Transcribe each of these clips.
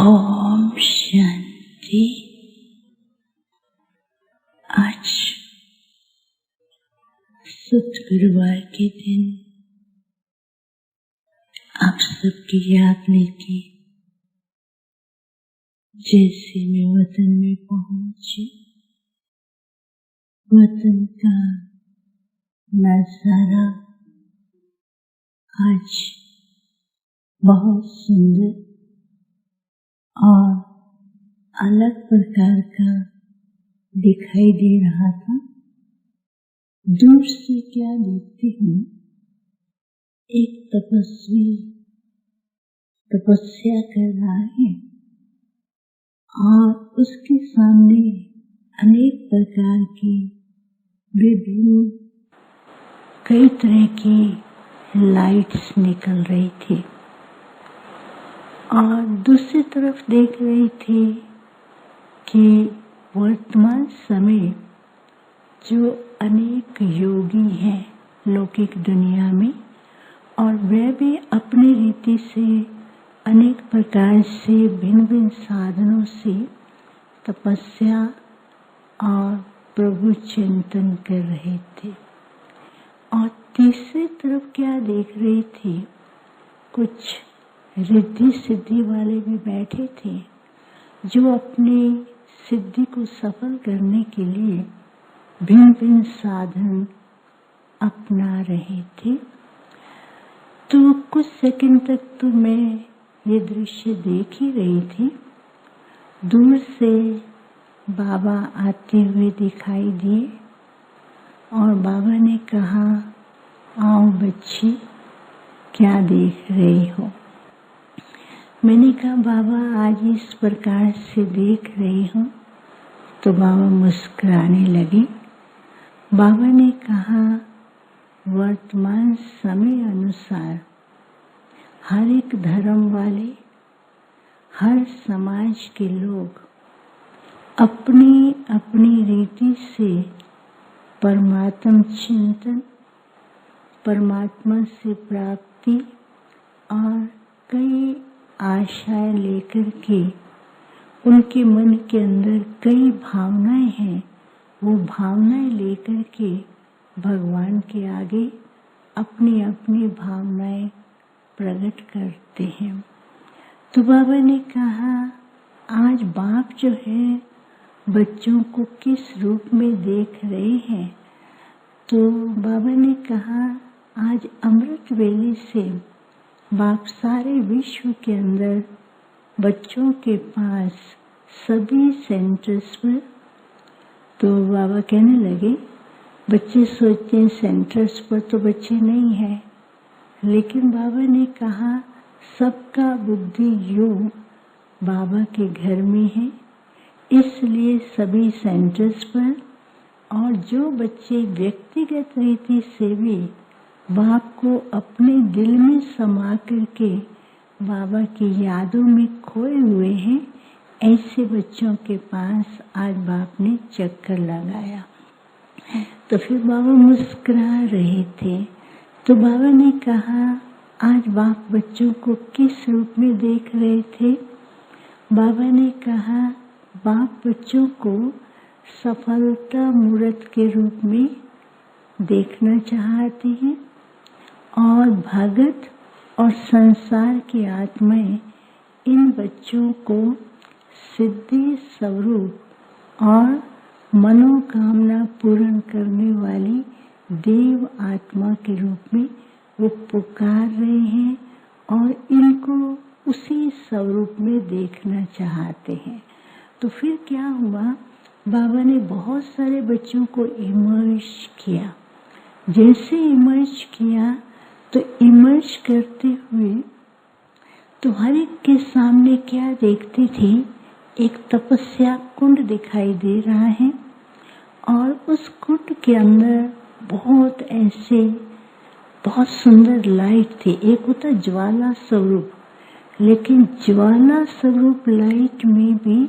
ओम शांति। आज शुक्रवार के दिन आप सबकी याद लेके जैसे मैं वतन में पहुंची, वतन का नजारा आज बहुत सुंदर और अलग प्रकार का दिखाई दे रहा था। दूर से क्या देखती हूँ, एक तपस्वी तपस्या कर रहा है और उसके सामने अनेक प्रकार की विभिन्न कई तरह की लाइट्स निकल रही थी और दूसरी तरफ देख रही थी कि वर्तमान समय जो अनेक योगी हैं लौकिक दुनिया में, और वे भी अपनी रीति से अनेक प्रकार से भिन्न भिन्न साधनों से तपस्या और प्रभु चिंतन कर रहे थे। और तीसरी तरफ क्या देख रही थी, कुछ रिद्धि सिद्धि वाले भी बैठे थे जो अपनी सिद्धि को सफल करने के लिए भिन्न भिन्न साधन अपना रहे थे। तो कुछ सेकंड तक तो मैं ये दृश्य देख ही रही थी। दूर से बाबा आते हुए दिखाई दिए और बाबा ने कहा, आओ बच्ची, क्या देख रही हो। मैंने कहा, बाबा आज इस प्रकार से देख रही हूँ। तो बाबा मुस्कुराने लगे। बाबा ने कहा, वर्तमान समय अनुसार हर एक धर्म वाले, हर समाज के लोग अपनी अपनी रीति से परमात्म चिंतन, परमात्मा से प्राप्ति और कई आशाएं लेकर के, उनके मन के अंदर कई भावनाएं हैं, वो भावनाएं लेकर के भगवान के आगे अपनी अपनी भावनाएं प्रकट करते हैं। तो बाबा ने कहा, आज बाप जो है बच्चों को किस रूप में देख रहे हैं। तो बाबा ने कहा, आज अमृत वेले से बाप सारे विश्व के अंदर बच्चों के पास सभी सेंटर्स पर। तो बाबा कहने लगे, बच्चे सोचते हैं सेंटर्स पर तो बच्चे नहीं हैं, लेकिन बाबा ने कहा सबका बुद्धि योग बाबा के घर में है, इसलिए सभी सेंटर्स पर। और जो बच्चे व्यक्तिगत रीति से भी बाप को अपने दिल में समा करके बाबा की यादों में खोए हुए हैं, ऐसे बच्चों के पास आज बाप ने चक्कर लगाया। तो फिर बाबा मुस्कुरा रहे थे। तो बाबा ने कहा, आज बाप बच्चों को किस रूप में देख रहे थे। बाबा ने कहा, बाप बच्चों को सफलता मूर्त के रूप में देखना चाहते हैं और भगत और संसार की आत्माएं इन बच्चों को सिद्धि स्वरूप और मनोकामना पूर्ण करने वाली देव आत्मा के रूप में वो पुकार रहे हैं और इनको उसी स्वरूप में देखना चाहते हैं। तो फिर क्या हुआ, बाबा ने बहुत सारे बच्चों को इमर्ज किया। जैसे इमर्ज किया तो इमर्ज करते हुए तो हर एक के सामने क्या देखती थी, एक तपस्या कुंड दिखाई दे रहा है और उस कुंड के अंदर बहुत ऐसे बहुत सुंदर लाइट थी। एक होता ज्वाला स्वरूप, लेकिन ज्वाला स्वरूप लाइट में भी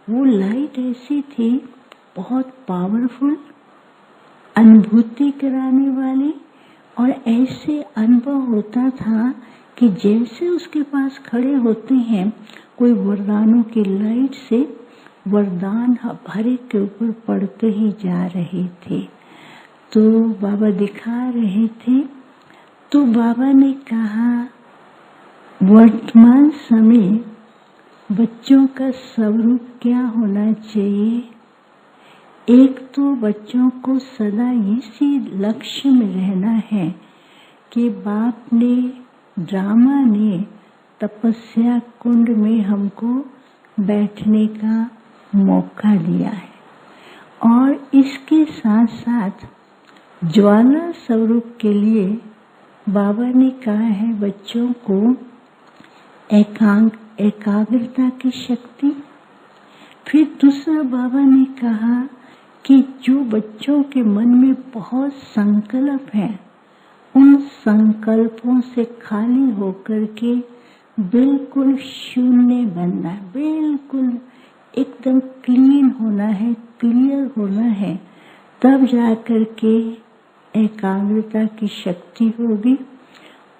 वो लाइट ऐसी थी बहुत पावरफुल, अनुभूति कराने वाली, और ऐसे अनुभव होता था कि जैसे उसके पास खड़े होते हैं कोई वरदानों की लाइट से वरदान हर एक के ऊपर पड़ते ही जा रहे थे। तो बाबा दिखा रहे थे। तो बाबा ने कहा वर्तमान समय बच्चों का स्वरूप क्या होना चाहिए। एक तो बच्चों को सदा इसी लक्ष्य में रहना है कि बाप ने ड्रामा ने तपस्या कुंड में हमको बैठने का मौका दिया है और इसके साथ साथ ज्वाला स्वरूप के लिए बाबा ने कहा है बच्चों को एकाग्रता की शक्ति। फिर दूसरा बाबा ने कहा कि जो बच्चों के मन में बहुत संकल्प है उन संकल्पों से खाली होकर के बिल्कुल शून्य बनना है, बिल्कुल एकदम क्लीन होना है, क्लियर होना है, तब जाकर के एकाग्रता की शक्ति होगी।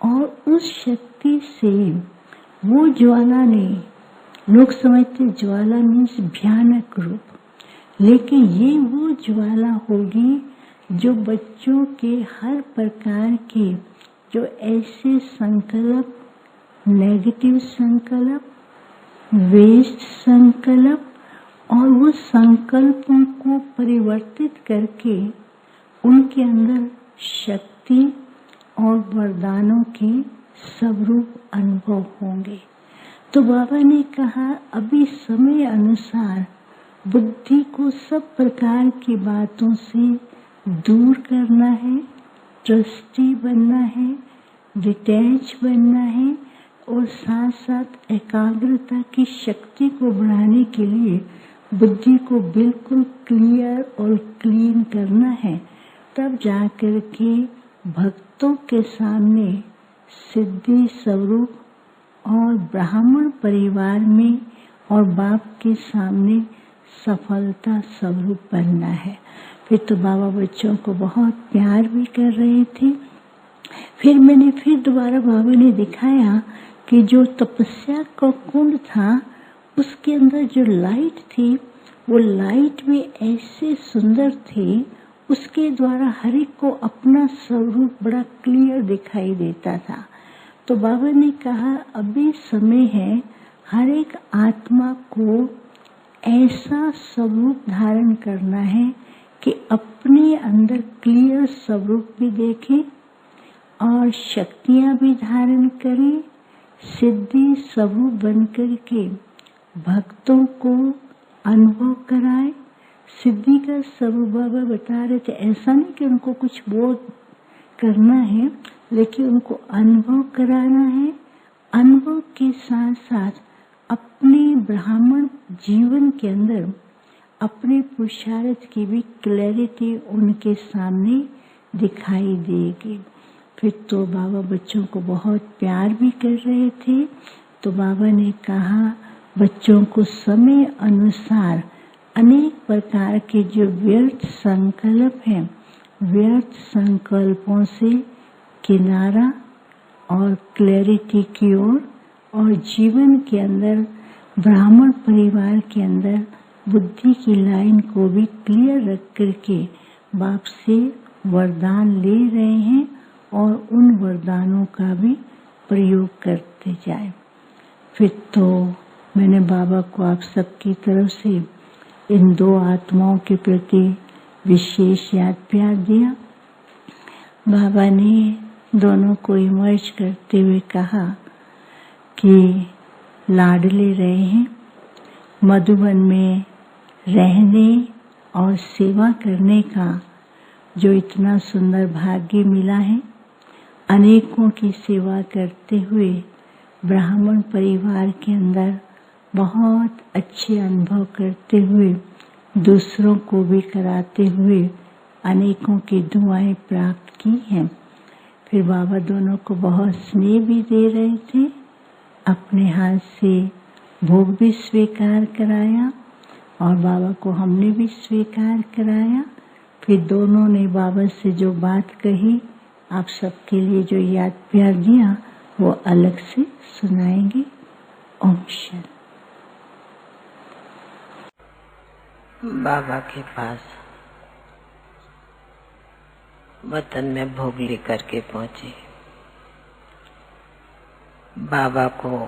और उस शक्ति से वो ज्वाला ने, लोग समझते ज्वाला मीन्स भयानक रूप, लेकिन ये वो ज्वाला होगी जो बच्चों के हर प्रकार के जो ऐसे संकल्प, नेगेटिव संकल्प, वेस्ट संकल्प और वो संकल्पों को परिवर्तित करके उनके अंदर शक्ति और वरदानों के स्वरूप अनुभव होंगे। तो बाबा ने कहा अभी समय अनुसार बुद्धि को सब प्रकार की बातों से दूर करना है, ट्रस्टी बनना है, डिटैच बनना है और साथ साथ एकाग्रता की शक्ति को बढ़ाने के लिए बुद्धि को बिल्कुल क्लियर और क्लीन करना है। तब जाकर के भक्तों के सामने सिद्धि स्वरूप और ब्राह्मण परिवार में और बाप के सामने सफलता स्वरूप बनना है। फिर तो बाबा बच्चों को बहुत प्यार भी कर रहे थे। फिर दोबारा बाबा ने दिखाया कि जो तपस्या का कुंड था उसके अंदर जो लाइट थी वो लाइट भी ऐसे सुंदर थी, उसके द्वारा हर एक को अपना स्वरूप बड़ा क्लियर दिखाई देता था। तो बाबा ने कहा अभी समय है हर एक आत्मा को ऐसा स्वरूप धारण करना है कि अपने अंदर क्लियर स्वरूप भी देखे और शक्तियां भी धारण करे, सिद्धि स्वरूप बनकर के भक्तों को अनुभव कराए। सिद्धि का स्वरूप बाबा बता रहे थे, ऐसा नहीं कि उनको कुछ वो करना है, लेकिन उनको अनुभव कराना है। अनुभव के साथ साथ अपने ब्राह्मण जीवन के अंदर अपने पुरुषार्थ की भी क्लैरिटी उनके सामने दिखाई देगी। फिर तो बाबा बच्चों को बहुत प्यार भी कर रहे थे। तो बाबा ने कहा बच्चों को समय अनुसार अनेक प्रकार के जो व्यर्थ संकल्प हैं, व्यर्थ संकल्पों से किनारा और क्लैरिटी की ओर और जीवन के अंदर ब्राह्मण परिवार के अंदर बुद्धि की लाइन को भी क्लियर रख करके बाप से वरदान ले रहे हैं और उन वरदानों का भी प्रयोग करते जाए। फिर तो मैंने बाबा को आप सबकी तरफ से इन दो आत्माओं के प्रति विशेष याद प्यार दिया। बाबा ने दोनों को इमर्ज करते हुए कहा कि लाडले रहे हैं, मधुबन में रहने और सेवा करने का जो इतना सुंदर भाग्य मिला है, अनेकों की सेवा करते हुए ब्राह्मण परिवार के अंदर बहुत अच्छे अनुभव करते हुए दूसरों को भी कराते हुए अनेकों की दुआएं प्राप्त की हैं। फिर बाबा दोनों को बहुत स्नेह भी दे रहे थे, अपने हाथ से भोग भी स्वीकार कराया और बाबा को हमने भी स्वीकार कराया। फिर दोनों ने बाबा से जो बात कही, आप सबके लिए जो याद प्यार दिया, वो अलग से सुनाएंगे। ओम शांति। बाबा के पास वतन में भोग लेकर के पहुंचे। बाबा को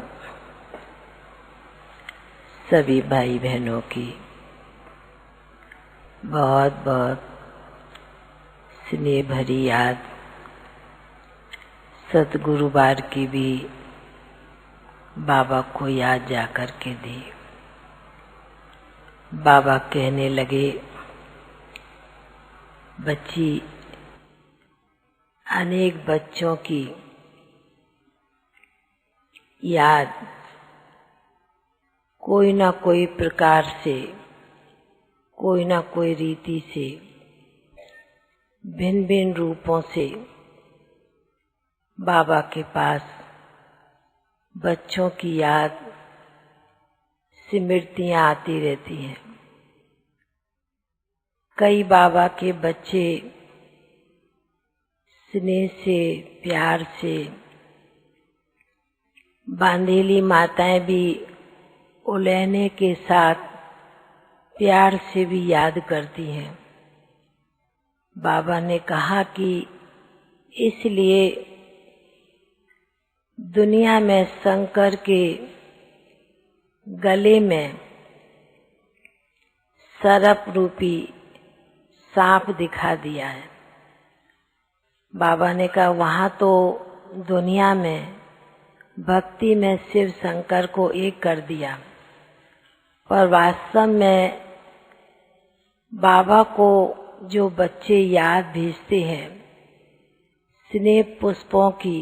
सभी भाई बहनों की बहुत बहुत स्नेह भरी याद, सतगुरुवार की भी बाबा को याद जा कर के दी। बाबा कहने लगे, बच्ची, अनेक बच्चों की याद कोई ना कोई प्रकार से, कोई ना कोई रीति से, भिन्न भिन्न रूपों से बाबा के पास बच्चों की याद, स्मृतियां आती रहती हैं। कई बाबा के बच्चे स्नेह से, प्यार से, बांधेली माताएं भी उलहने के साथ प्यार से भी याद करती हैं। बाबा ने कहा कि इसलिए दुनिया में शंकर के गले में सर्प रूपी सांप दिखा दिया है। बाबा ने कहा वहां तो दुनिया में भक्ति में शिव शंकर को एक कर दिया, पर वास्तव में बाबा को जो बच्चे याद भेजते हैं स्नेह पुष्पों की,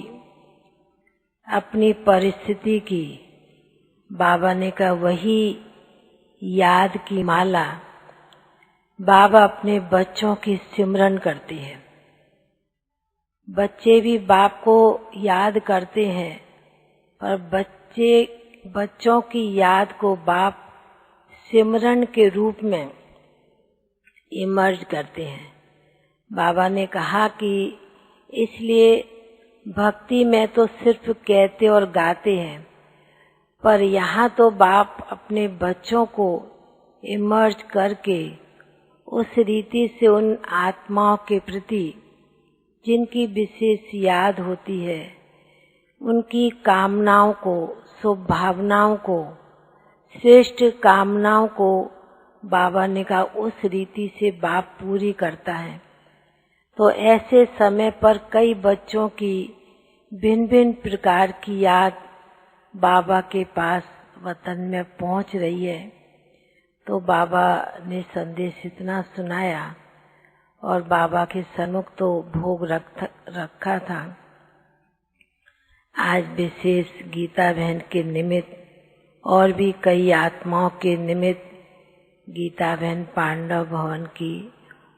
अपनी परिस्थिति की, बाबा ने कहा वही याद की माला बाबा अपने बच्चों की सिमरन करते हैं। बच्चे भी बाप को याद करते हैं, पर बच्चों की याद को बाप सिमरन के रूप में इमर्ज करते हैं। बाबा ने कहा कि इसलिए भक्ति में तो सिर्फ कहते और गाते हैं, पर यहाँ तो बाप अपने बच्चों को इमर्ज करके उस रीति से उन आत्माओं के प्रति जिनकी विशेष याद होती है, उनकी कामनाओं को, शुभ भावनाओं को, श्रेष्ठ कामनाओं को बाबा ने कहा उस रीति से बाप पूरी करता है। तो ऐसे समय पर कई बच्चों की भिन्न भिन्न प्रकार की याद बाबा के पास वतन में पहुंच रही है। तो बाबा ने संदेश इतना सुनाया और बाबा के सन्मुख तो भोग रखा था। आज विशेष गीता बहन के निमित्त और भी कई आत्माओं के निमित्त गीता बहन पांडव भवन की,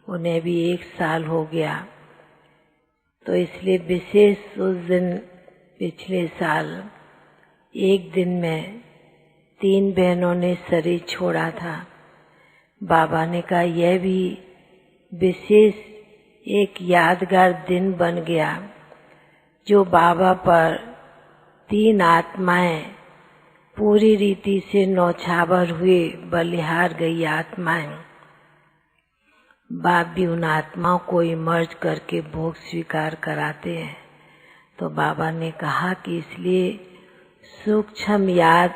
उन्हें भी 1 साल हो गया। तो इसलिए विशेष उस दिन पिछले साल एक दिन में 3 बहनों ने शरीर छोड़ा था। बाबा ने कहा यह भी विशेष एक यादगार दिन बन गया, जो बाबा पर 3 आत्माएं पूरी रीति से नौछावर हुए, बलिहार गई आत्माएं। बाप भी उन आत्माओं को इमर्ज करके भोग स्वीकार कराते हैं। तो बाबा ने कहा कि इसलिए सूक्ष्म याद,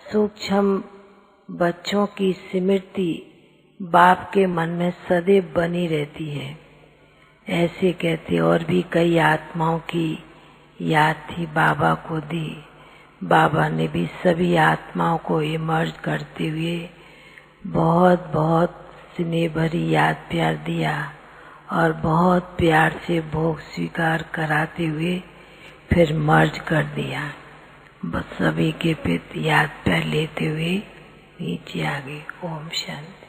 सूक्ष्म बच्चों की स्मृति बाप के मन में सदैव बनी रहती है। ऐसे कहते और भी कई आत्माओं की याद थी बाबा को दी। बाबा ने भी सभी आत्माओं को इमर्ज करते हुए बहुत बहुत स्नेह भरी याद प्यार दिया और बहुत प्यार से भोग स्वीकार कराते हुए फिर मर्ज कर दिया। बस सभी के प्रति याद प्यार लेते हुए नीचे आ गए। ओम शांति।